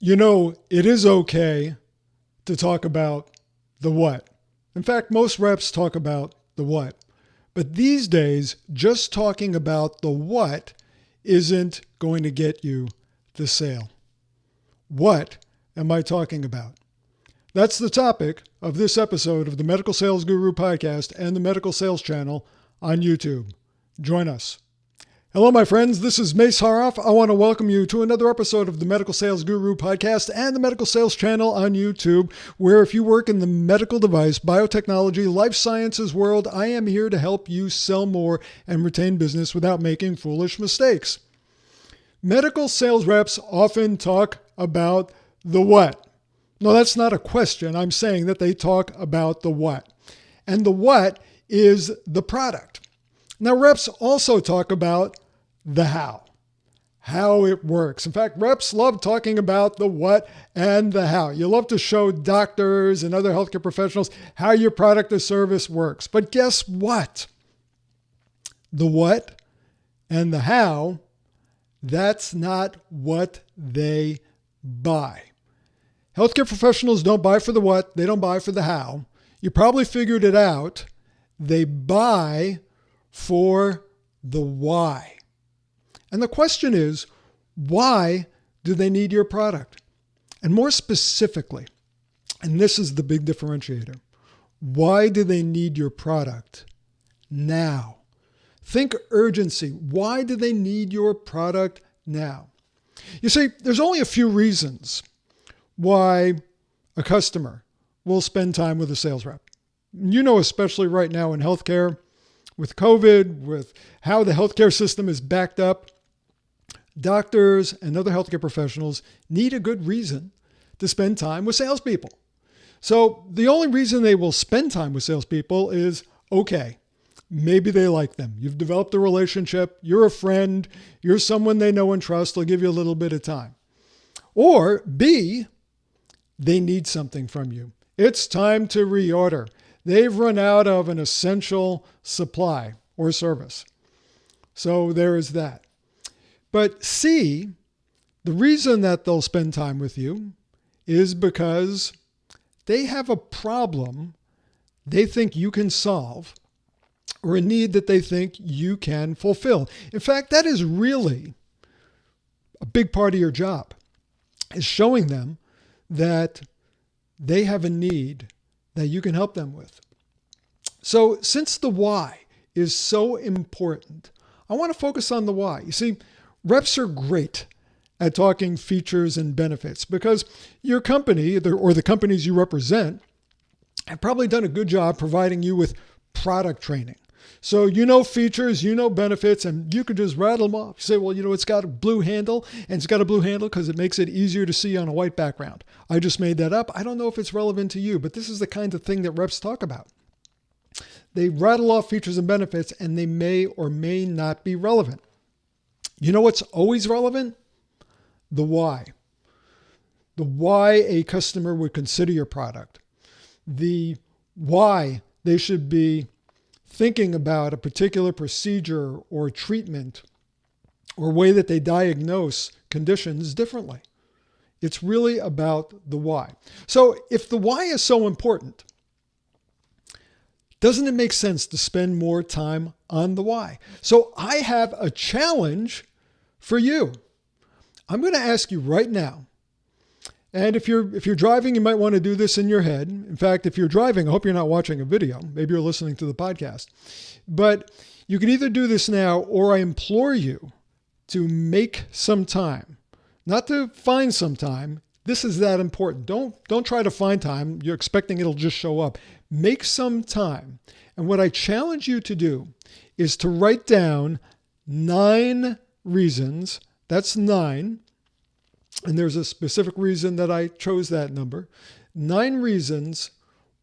You know, it is okay to talk about the what. In fact, most reps talk about the what. But these days, just talking about the what isn't going to get you the sale. What am I talking about? That's the topic of this episode of the Medical Sales Guru podcast and the Medical Sales Channel on YouTube. Join us. Hello, my friends. This is Mace Haroff. I want to welcome you to another episode of the Medical Sales Guru podcast and the Medical Sales Channel on YouTube, where if you work in the medical device, biotechnology, life sciences world, I am here to help you sell more and retain business without making foolish mistakes. Medical sales reps often talk about the what. No, that's not a question. I'm saying that they talk about the what. And the what is the product. Now, reps also talk about the how it works. In fact, reps love talking about the what and the how. You love to show doctors and other healthcare professionals how your product or service works. But guess what? The what and the how, that's not what they buy. Healthcare professionals don't buy for the what, they don't buy for the how. You probably figured it out. They buy for the why. And the question is, why do they need your product? And more specifically, and this is the big differentiator, why do they need your product now? Think urgency. Why do they need your product now? You see, there's only a few reasons why a customer will spend time with a sales rep. You know, especially right now in healthcare, with COVID, with how the healthcare system is backed up, doctors and other healthcare professionals need a good reason to spend time with salespeople. So the only reason they will spend time with salespeople is, okay, maybe they like them. You've developed a relationship. You're a friend. You're someone they know and trust. They'll give you a little bit of time. Or B, they need something from you. It's time to reorder. They've run out of an essential supply or service. So there is that. But C, the reason that they'll spend time with you is because they have a problem they think you can solve or a need that they think you can fulfill. In fact, that is really a big part of your job, is showing them that they have a need that you can help them with. So since the why is so important, I want to focus on the why. You see, reps are great at talking features and benefits because your company or the companies you represent have probably done a good job providing you with product training. So you know features, you know benefits, and you could just rattle them off. You say, well, you know, it's got a blue handle, and it's got a blue handle because it makes it easier to see on a white background. I just made that up. I don't know if it's relevant to you, but this is the kind of thing that reps talk about. They rattle off features and benefits, and they may or may not be relevant. You know what's always relevant? The why. The why a customer would consider your product. The why they should be thinking about a particular procedure or treatment or way that they diagnose conditions differently. It's really about the why. So if the why is so important, doesn't it make sense to spend more time on the why? So I have a challenge for you. I'm going to ask you right now. And if you're driving, you might want to do this in your head. In fact, if you're driving, I hope you're not watching a video. Maybe you're listening to the podcast. But you can either do this now, or I implore you to make some time. Not to find some time. This is that important. Don't try to find time. You're expecting it'll just show up. Make some time. And what I challenge you to do is to write down 9 reasons. That's 9. And there's a specific reason that I chose that number. 9 reasons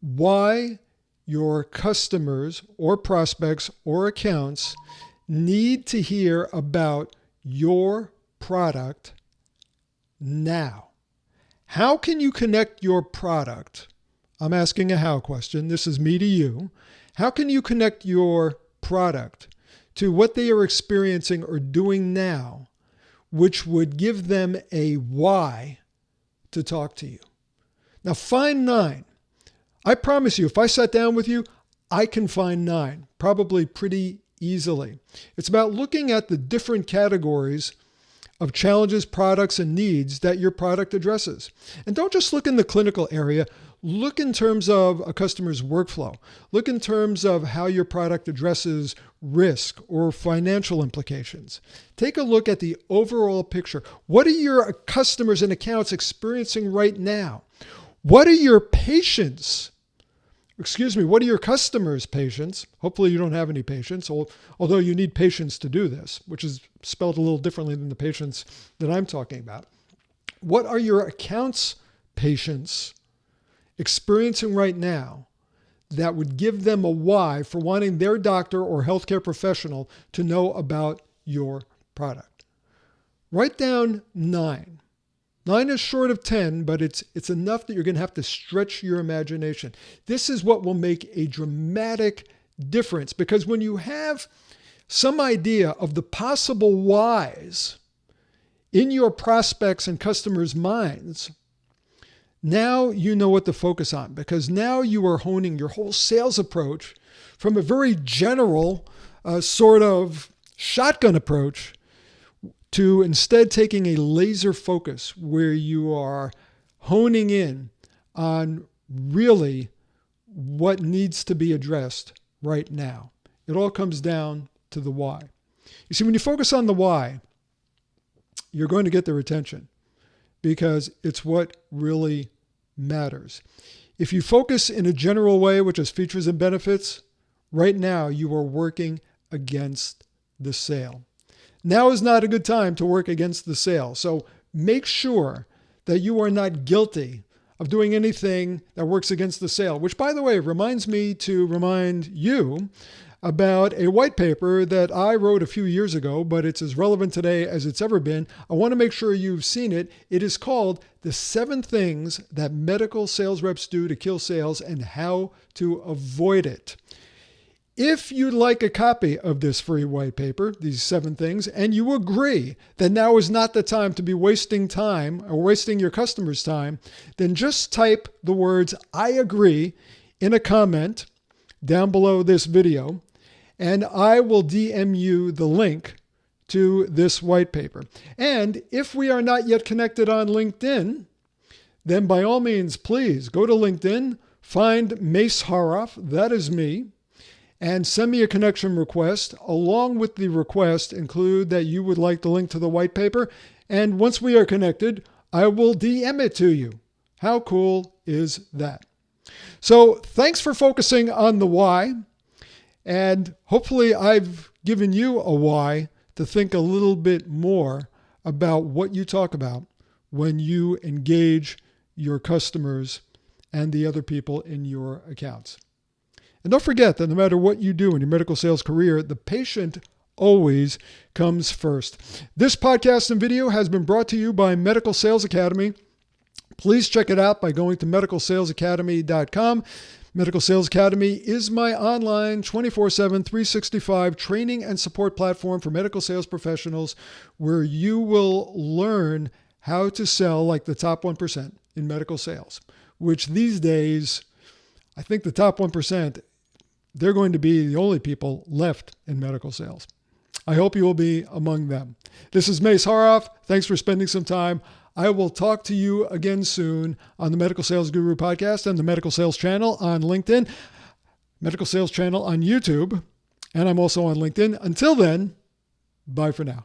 why your customers or prospects or accounts need to hear about your product now. How can you connect your product? I'm asking a how question. This is me to you. How can you connect your product to what they are experiencing or doing now, which would give them a why to talk to you. Now find 9. I promise you, if I sat down with you, I can find 9, probably pretty easily. It's about looking at the different categories of challenges, products, and needs that your product addresses. And don't just look in the clinical area. Look in terms of a customer's workflow. Look in terms of how your product addresses risk or financial implications. Take a look at the overall picture. What are your customers and accounts experiencing right now? What are your patients? What are your customers' patients? Hopefully you don't have any patients, although you need patience to do this, which is spelled a little differently than the patients that I'm talking about. What are your accounts' patients experiencing right now that would give them a why for wanting their doctor or healthcare professional to know about your product? Write down 9. 9 is short of 10, but it's enough that you're going to have to stretch your imagination. This is what will make a dramatic difference, because when you have some idea of the possible whys in your prospects and customers' minds, now you know what to focus on, because now you are honing your whole sales approach from a very general sort of shotgun approach to instead taking a laser focus where you are honing in on really what needs to be addressed right now. It all comes down to the why. You see, when you focus on the why, you're going to get their attention because it's what really matters. If you focus in a general way, which is features and benefits, right now you are working against the sale. Now is not a good time to work against the sale. So make sure that you are not guilty of doing anything that works against the sale, which, by the way, reminds me to remind you about a white paper that I wrote a few years ago, but it's as relevant today as it's ever been. I want to make sure you've seen it. It is called The 7 Things That Medical Sales Reps Do to Kill Sales and How to Avoid It. If you'd like a copy of this free white paper, these 7 things, and you agree that now is not the time to be wasting time or wasting your customers' time, then just type the words "I agree" in a comment down below this video, and I will DM you the link to this white paper. And if we are not yet connected on LinkedIn, then by all means, please go to LinkedIn, find Mace Haroff, that is me, and send me a connection request. Along with the request, include that you would like the link to the white paper. And once we are connected, I will DM it to you. How cool is that? So thanks for focusing on the why. And hopefully I've given you a why to think a little bit more about what you talk about when you engage your customers and the other people in your accounts. And don't forget that no matter what you do in your medical sales career, the patient always comes first. This podcast and video has been brought to you by Medical Sales Academy. Please check it out by going to medicalsalesacademy.com. Medical Sales Academy is my online 24/7, 365 training and support platform for medical sales professionals where you will learn how to sell like the top 1% in medical sales, which these days, I think the top 1%, they're going to be the only people left in medical sales. I hope you will be among them. This is Mace Haroff. Thanks for spending some time. I will talk to you again soon on the Medical Sales Guru podcast and the Medical Sales Channel on LinkedIn, Medical Sales Channel on YouTube, and I'm also on LinkedIn. Until then, bye for now.